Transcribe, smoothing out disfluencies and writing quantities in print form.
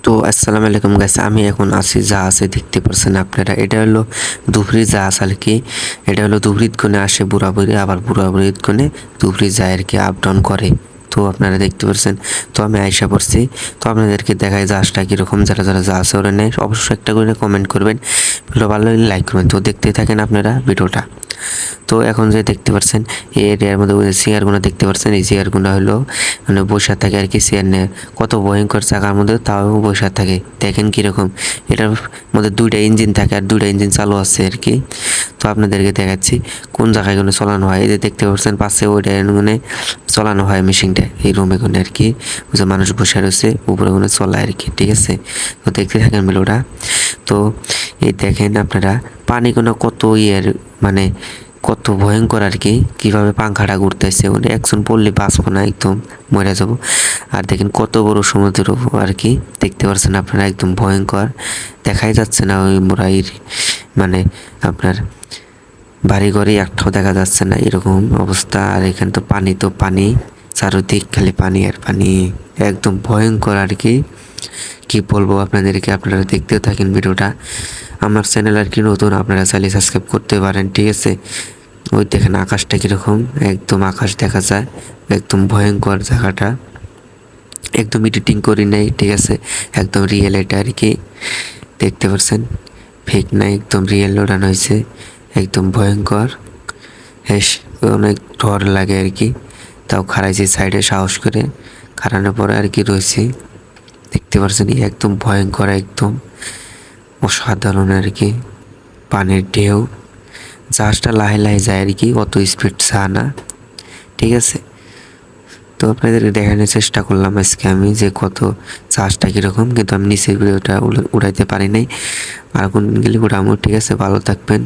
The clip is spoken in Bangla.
তো আসসালামু আলাইকুম গাইস, আমি এখন আছি জাহাজে। দেখতে পাচ্ছেন আপনারা, এটা হলো ধুবড়ি জাহাজ আর কি। এটা হলো ধুবড়িত কোণে আসে বুড়াবুড়ি, আবার বুড়াবুড়িত কোণে ধুবড়ি যায় আর কি, আপ ডাউন করে। তো আপনারা দেখতে পাচ্ছেন, তো আমি আইসা পড়ছি। তো আপনাদেরকে দেখাই জাহাজটা কীরকম। যারা যারা জাহাজে ওরা নেয় অবশ্যই একটা করে কমেন্ট করবেন, ভিডিও ভালো লাগলে লাইক করবেন। তো দেখতে থাকেন আপনারা ভিডিওটা। তো এখন যে দেখতে পাচ্ছেন এই এরিয়ার মধ্যে চেয়ারগুলো দেখতে পাচ্ছেন, এই চেয়ারগুলো হলো মানে বসে থাকে আর কি। চেয়ার নিয়ে কত ভয়ঙ্কর জায়গার মধ্যে তাও বসে থাকে, দেখেন কীরকম। এটার মধ্যে দুইটা ইঞ্জিন থাকে আর দুইটা ইঞ্জিন চালু আছে আর কি। তো আপনাদেরকে দেখাচ্ছি কোন জায়গায় কোনো চালানো হয়। এই যে দেখতে পাচ্ছেন পাশে ওইটা মানে চালানো হয় মেশিনটা, এই রুমে কোনো আর কি। ওই যে মানুষ বসে রয়েছে উপরে কোনো চলায় আর কি, ঠিক আছে। তো দেখতে থাকেন ভিডিওটা। তো এই দেখেন আপনারা পানি কোনো কত ইয়ের মানে কত ভয়ঙ্কর আর কি, কীভাবে পাংখাটা ঘুরতেছে। মানে একজন পড়লে বাঁচবো না, একদম মরে যাব। আর দেখেন কত বড় সমুদ্র আর কি, দেখতে পাচ্ছেন আপনারা, একদম ভয়ঙ্কর। দেখাই যাচ্ছে না ওই মোরাইর মানে আপনার বাড়িঘরে একটাও দেখা যাচ্ছে না, এরকম অবস্থা। আর এখানে তো পানি চারদিক খালি পানি আর পানি, একদম ভয়ঙ্কর আর কি। কি বলবো আপনাদেরকে, আপনারা দেখতেও থাকেন ভিডিওটা। আমার চ্যানেল আর কি নতুন, আপনারা চাইলে সাবস্ক্রাইব করতে পারেন, ঠিক আছে। ওই দেখেন আকাশটা কীরকম, একদম আকাশ দেখা যায়, একদম ভয়ঙ্কর জায়গাটা। একদম এডিটিং করি নাই, ঠিক আছে, একদম রিয়েল এটা আর কি। দেখতে পাচ্ছেন ফেক নাই, একদম রিয়েল ওড়ানো হয়েছে, একদম ভয়ঙ্কর। হ্যাঁ, অনেক ডর লাগে আর কি। তাও খারাইছি সাইডে সাহস করে, খারানোর পরে আর কি রয়েছি। দেখতে পাচ্ছেন একদম ভয়ঙ্কর, একদম অসাধারণ আর কি। পানির ঢেউ, জাহাজটা লাহে লাহে যায় আর কি, অত স্পিড যায় না, ঠিক আছে। তো আপনাদেরকে দেখানোর চেষ্টা করলাম আজকে আমি যে কত জাহাজটা কীরকম, কিন্তু আমি নিচের ভিডিওটা উড়াইতে পারি নাই। আর কোন গেলে উড়ামো, ঠিক আছে। ভালো থাকবেন।